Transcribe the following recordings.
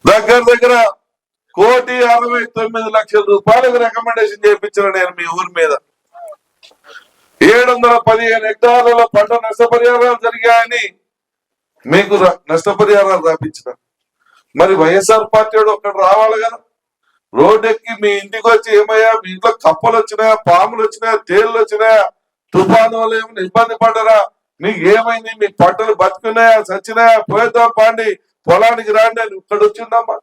దగ్గర 1,69,00,000 రికమెండేషన్ చేయించిన నేను మీ ఊరి మీద. 715 హెక్టార్లలో పంట నష్టపరిహారాలు జరిగాయని మీకు నష్టపరిహారాలు రాపించిన. మరి వైఎస్ఆర్ పార్టీ ఒక్కడు రావాలి కదా, రోడ్డెక్కి మీ ఇంటికి వచ్చి ఏమయ్యా మీ ఇంట్లో కప్పలు వచ్చినాయా, పాములు వచ్చినాయా, తేళ్లు వచ్చినాయా, తుఫాను వల్ల ఏమైనా ఇబ్బంది పడ్డారా, మీకు ఏమైంది, మీ పంటలు బతుకున్నాయా చచ్చినాయా, పోయేద్దాం పాండి పొలానికి రాండి అని ఒక్కడు వచ్చిండమ్మా,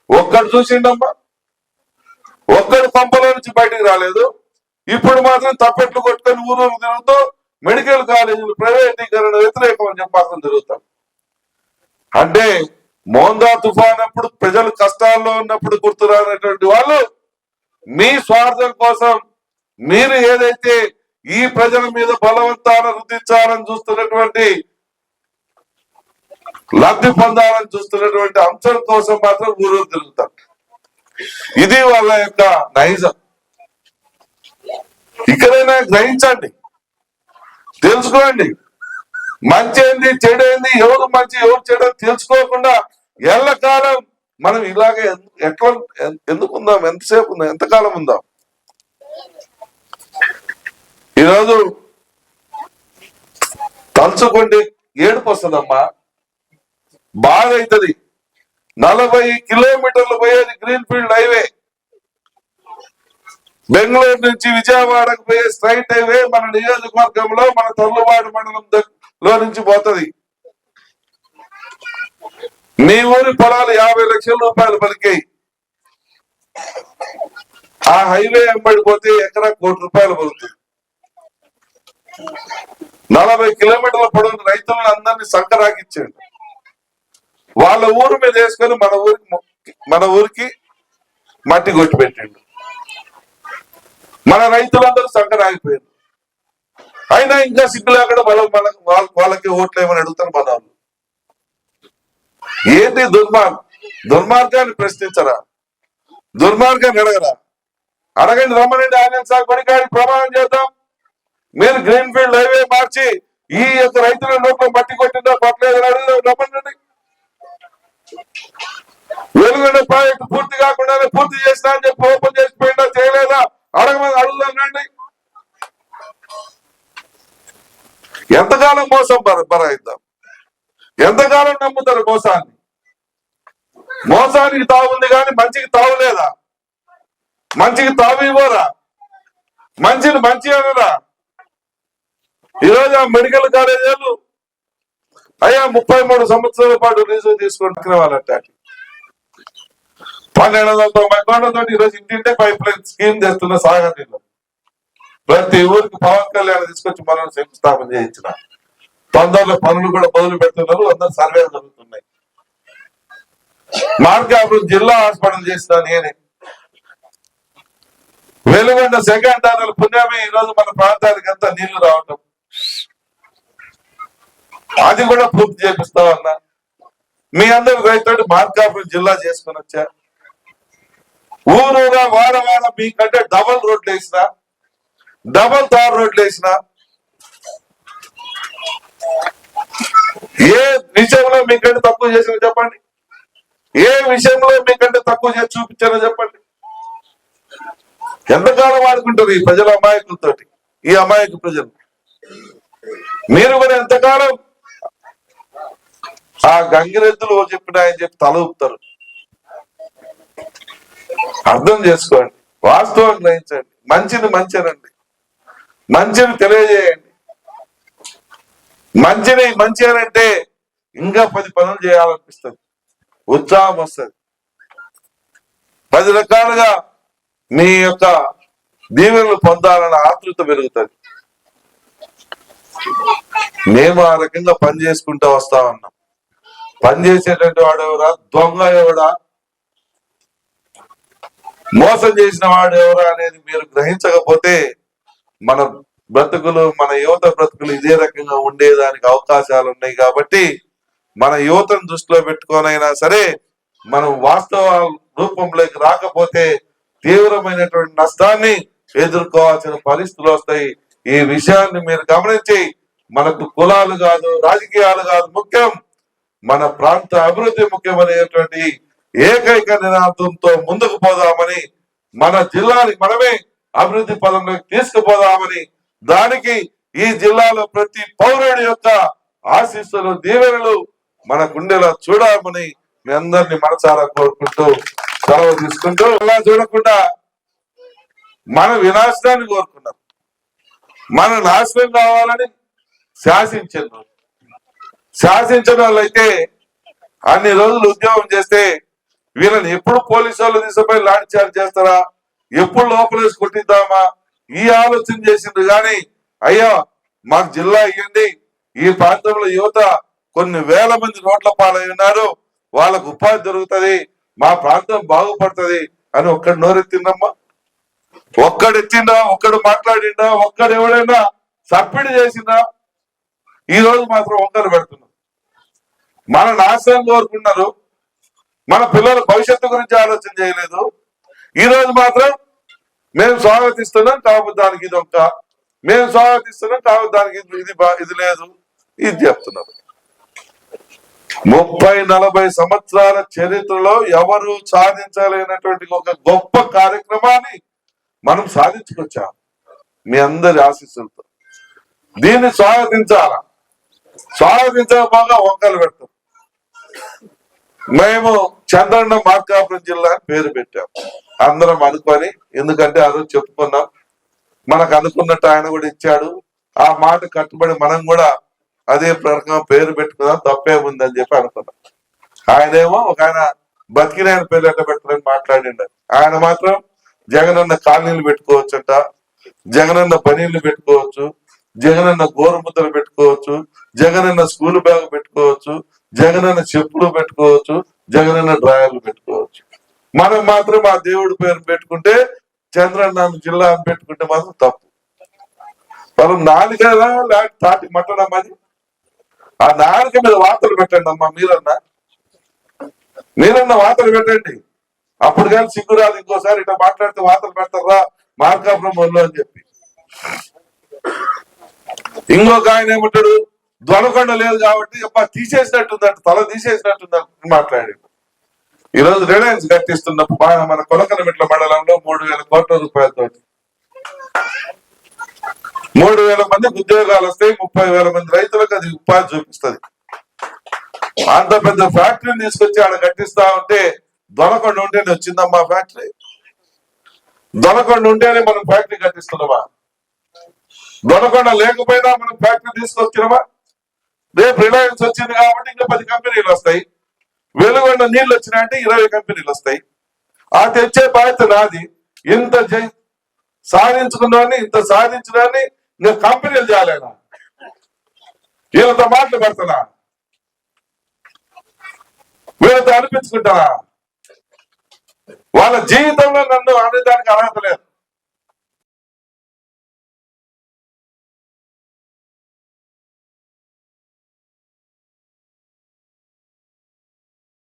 ఒక్కడు చూసిండమ్మా, ఒక్కడు పంపలో నుంచి బయటకు రాలేదు. ఇప్పుడు మాత్రం తప్పెట్లు కొట్టుకొని ఊరు తిరుగుతూ మెడికల్ కాలేజీలు ప్రైవేటీకరణ వ్యతిరేకం అని చెప్పాల్సిన తిరుగుతాం. అంటే మోందా తుఫాన్ అప్పుడు ప్రజలు కష్టాల్లో ఉన్నప్పుడు గుర్తురానటువంటి వాళ్ళు మీ స్వార్థం కోసం మీరు ఏదైతే ఈ ప్రజల మీద బలవంతాన రుద్దించాలని చూస్తున్నటువంటి, లబ్ధి పొందాలని చూస్తున్నటువంటి అంశం కోసం మాత్రం ఊరు తిరుగుతారు. ఇది వాళ్ళ యొక్క నైజం. ఇక్కడైనా గ్రహించండి, తెలుసుకోండి. మంచి ఏంది చెడు ఏంది, ఎవరు మంచి ఎవరు చెడు తెలుసుకోకుండా ఎల్లకాలం మనం ఇలాగే ఎట్లా ఎందుకు ఉందాం, ఎంతసేపు ఉందాం, ఎంతకాలం ఉందాం. ఈరోజు తలుచుకోండి ఏడుపు వస్తుందమ్మా, బాధ అవుతుంది. 40 కిలోమీటర్లు పోయేది గ్రీన్ ఫీల్డ్ హైవే, బెంగళూరు నుంచి విజయవాడకు పోయే స్ట్రైట్ హైవే మన నియోజకవర్గంలో మన తర్లువాడు మండలంలో నుంచి పోతుంది. మీ ఊరి పొలాలు 50 లక్షల రూపాయలు పలికాయి. ఆ హైవే వెంబడిపోతే ఎకరా ₹1,00,00,000 పలుకుతుంది. 40 కిలోమీటర్ల పొడవు రైతులను అందరినీ సంకరాకిచ్చాడు. వాళ్ళ ఊరు మీద వేసుకొని మన ఊరికి మట్టి కొట్టి పెట్టిండు. మన రైతులందరూ సంకరాగిపోయారు. అయినా ఇంకా సిగ్గు లేకుండా వాళ్ళకి ఓట్లు ఏమని అడుగుతారు మన వాళ్ళు. ఏంటి దుర్మార్గాన్ని ప్రశ్నించరా, దుర్మార్గాన్ని అడగరా? అడగండి, రమ్మనండి, ఆయన సార్ కొనికాడికి ప్రమాణం చేద్దాం. మీరు గ్రీన్ ఫీల్డ్ హైవే మార్చి ఈ యొక్క రైతుల నోట్లో మట్టి కొట్టిందా కొట్టలేదని అడుగుదాం, రమ్మనండి. వెలుగొండ ప్రాజెక్టు పూర్తి కాకుండానే పూర్తి చేసినా అని చెప్పి ఓపెన్ చేసిపోయిందా చేయలేదా అడుగుదానండి. ఎంతకాలం మోసం బరాయిద్దాం, ఎంతకాలం నమ్ముతారు మోసాన్ని? మోసానికి తావు ఉంది కానీ మంచికి తావు లేదా? మంచికి తావు ఇవ్వరా? మంచిని మంచి అనరా? ఈరోజు ఆ మెడికల్ కాలేజీలు అయ్యా 33 సంవత్సరాల పాటు రిజర్వ్ తీసుకుంటున్న వాళ్ళంటే 1290 కోట్లతో ఈరోజు ఇంటింటే పైప్ లైన్ స్కీమ్ చేస్తున్న సాగర్ నీళ్ళు ప్రతి ఊరికి పవన్ కళ్యాణ్ తీసుకొచ్చి మనం శంకుస్థాపన చేయించిన. తొందరలో పనులు కూడా మొదలు పెడుతున్నారు, అందరూ సర్వేలు జరుగుతున్నాయి. మార్కాపురం జిల్లా హాస్పిటల్ చేసిన నేనే. వెలుగొండ సెకండ్ టనల్ పుణ్యమే ఈరోజు మన ప్రాంతానికి అంతా నీళ్లు రావటం, అది కూడా పూర్తి చేపిస్తామన్నా. మీ అందరు రైతు మార్కాపురం జిల్లా చేసుకుని వచ్చా. ఊరూరా వాడ మీకంటే డబల్ రోడ్లు వేసిన, డబల్ తార్ రోడ్లు వేసిన, ఏ విషయంలో మీకంటే తక్కువ చేసిన చెప్పండి, ఏ విషయంలో మీకంటే తక్కువ చేసి చూపించారో చెప్పండి. ఎంతకాలం వాడుకుంటారు ఈ ప్రజల అమాయకులతో, ఈ అమాయక ప్రజలు? మీరు కూడా ఎంతకాలం ఆ గంగిరెద్దులు చెప్పిన ఆయన చెప్పి తల ఊపుతారు? అర్థం చేసుకోండి, వాస్తవం గ్రహించండి, మంచిని మంచినండి, మంచిని తెలియజేయండి. మంచిని మంచి అనంటే ఇంకా 10 పనులు చేయాలనిపిస్తుంది, ఉత్సాహం వస్తుంది. 10 రకాలుగా మీ యొక్క దీవెనలు పొందాలన్న ఆతృత పెరుగుతుంది. మేము ఆ రకంగా పని చేసుకుంటూ వస్తా ఉన్నాం. పని చేసేటువంటి వాడు ఎవరా, దొంగ ఎవడా, మోసం చేసిన వాడు ఎవరా అనేది మీరు గ్రహించకపోతే మన బ్రతుకులు, మన యువత బ్రతుకులు ఇదే రకంగా ఉండేదానికి అవకాశాలు ఉన్నాయి. కాబట్టి మన యువతను దృష్టిలో పెట్టుకోనైనా సరే మనం వాస్తవ రూపంలోకి రాకపోతే తీవ్రమైనటువంటి నష్టాన్ని ఎదుర్కోవాల్సిన పరిస్థితులు వస్తాయి. ఈ విషయాన్ని మీరు గమనించి మనకు కులాలు కాదు, రాజకీయాలు కాదు ముఖ్యం, మన ప్రాంత అభివృద్ధి ముఖ్యమైనటువంటి ఏకైక నినాదంతో ముందుకు పోదామని, మన జిల్లాని మనమే అభివృద్ధి పదంలోకి తీసుకుపోదామని, దానికి ఈ జిల్లాలో ప్రతి పౌరుడి యొక్క ఆశీస్సులు దీవెనలు మన గుండెలో చూడాలని మీ అందరినీ మనసారా కోరుకుంటూ సెలవు తీసుకుంటూ, అలా చూడకుండా మన వినాశనాన్ని కోరుకున్నారు. మన నాశనం కావాలని శాసించారు. శాసించిన వాళ్ళైతే అన్ని రోజులు ఉద్యోగం చేస్తే వీళ్ళని ఎప్పుడు పోలీసు వాళ్ళు తీసుకుపోయి లాఠీ చార్జ్ చేస్తారా, ఎప్పుడు లోపలేసి కొట్టిద్దామా ఈ ఆలోచన చేసిండ్రు. కానీ అయ్యా మాకు జిల్లా ఇవ్వండి, ఈ ప్రాంతంలో యువత కొన్ని వేల మంది రోడ్ల పాలై ఉన్నారు, వాళ్ళకు ఉపాధి దొరుకుతుంది, మా ప్రాంతం బాగుపడుతుంది అని ఒక్కడు నోరెత్తిందమ్మా? ఒక్కడెత్తిందా? ఒక్కడు మాట్లాడిందా? ఒక్కడు ఎవడైనా సబ్సిడీ చేసిందా? ఈ రోజు మాత్రం ఒక్కరు పెడుతున్నారు. మన నాశనం కోరుకున్నారు, మన పిల్లల భవిష్యత్తు గురించి ఆలోచన చేయలేదు. ఈ రోజు మాత్రం మేము స్వాగతిస్తున్నాం కాబట్టి దానికి ఇది ఒక్క, మేము స్వాగతిస్తున్నాం కాబట్టి దానికి ఇది లేదు, ఇది చెప్తున్నారు. 30-40 సంవత్సరాల చరిత్రలో ఎవరు సాధించలేనటువంటి ఒక గొప్ప కార్యక్రమాన్ని మనం సాధించుకొచ్చాం మీ అందరి ఆశీస్సులతో. దీన్ని స్వాగతించాలా, స్వాగతించకపోగా వంకలు పెడతాం. మేము చంద్రన్న మార్కాపురం జిల్లా అని పేరు పెట్టాం అందరం అనుకొని, ఎందుకంటే ఆ రోజు చెప్పుకున్నాం, మనకు అనుకున్నట్టు ఆయన కూడా ఇచ్చాడు, ఆ మాట కట్టుబడి మనం కూడా అదే ప్రకారం పేరు పెట్టుకుందాం, తప్పేముందని చెప్పి అనుకున్నాం. ఆయనేమో ఒక ఆయన బతికినాయన పేరు ఎట్లా పెట్టుకుని మాట్లాడిండు. ఆయన మాత్రం జగనన్న కాలనీలు పెట్టుకోవచ్చంట, జగనన్న బనీళ్లు పెట్టుకోవచ్చు, జగనన్న గోరుముద్దలు పెట్టుకోవచ్చు, జగనన్న స్కూల్ బ్యాగ్ పెట్టుకోవచ్చు, జగనన్న చెప్పులు పెట్టుకోవచ్చు, జగనన్న డ్రాయర్లు పెట్టుకోవచ్చు. మనం మాత్రం ఆ దేవుడి పేరు పెట్టుకుంటే, చంద్రన్న జిల్లా అని పెట్టుకుంటే మాత్రం తప్పు. మనం నాలుగేదా లేకపోతే తాటి మట్టడం అది. ఆ నాలుక మీద వార్తలు పెట్టండి అమ్మా, మీరన్నా వార్తలు పెట్టండి. అప్పుడు కానీ సిగ్గురాదు ఇంకోసారి ఇట్లా మాట్లాడితే వార్తలు పెడతారా మార్కాపురం వాళ్ళు అని చెప్పి. ఇంకొక ఆయన ఏమంటాడు, దొనకొండ లేదు కాబట్టి తీసేసినట్టుందంట, తల తీసేసినట్టుందని మాట్లాడి. ఈరోజు రిలయన్స్ కట్టిస్తున్నప్పుడు మన కొలకనమిట్ల మండలంలో 3,000 కోట్ల రూపాయలతో 3,000 మందికి ఉద్యోగాలు వస్తాయి, 30,000 మంది రైతులకు అది ఉపాధి చూపిస్తుంది. అంత పెద్ద ఫ్యాక్టరీని తీసుకొచ్చి ఆడ కట్టిస్తా ఉంటే, దొనకొండ ఉంటేనే వచ్చిందమ్మా ఫ్యాక్టరీ. దొనకొండ ఉంటేనే మనం ఫ్యాక్టరీ కట్టిస్తున్నామా? దొనకొండ లేకపోయినా మనం ఫ్యాక్టరీ తీసుకొచ్చినామా? రేపు రిలయన్స్ వచ్చింది కాబట్టి ఇంకా 10 కంపెనీలు వస్తాయి. వెలుగొండ నీళ్ళు వచ్చినాయంటే 20 కంపెనీలు వస్తాయి. ఆ తెచ్చే బాధ్యత నాది. ఇంత సాధించుకున్నాన్ని, ఇంత సాధించడాన్ని ఇంకా కంపెనీలు చేయాలేనా? వీళ్ళతో మాటలు పెడతానా? వీళ్ళతో అనిపించుకుంటానా? వాళ్ళ జీవితంలో నన్ను అనేదానికి అర్హత లేదు.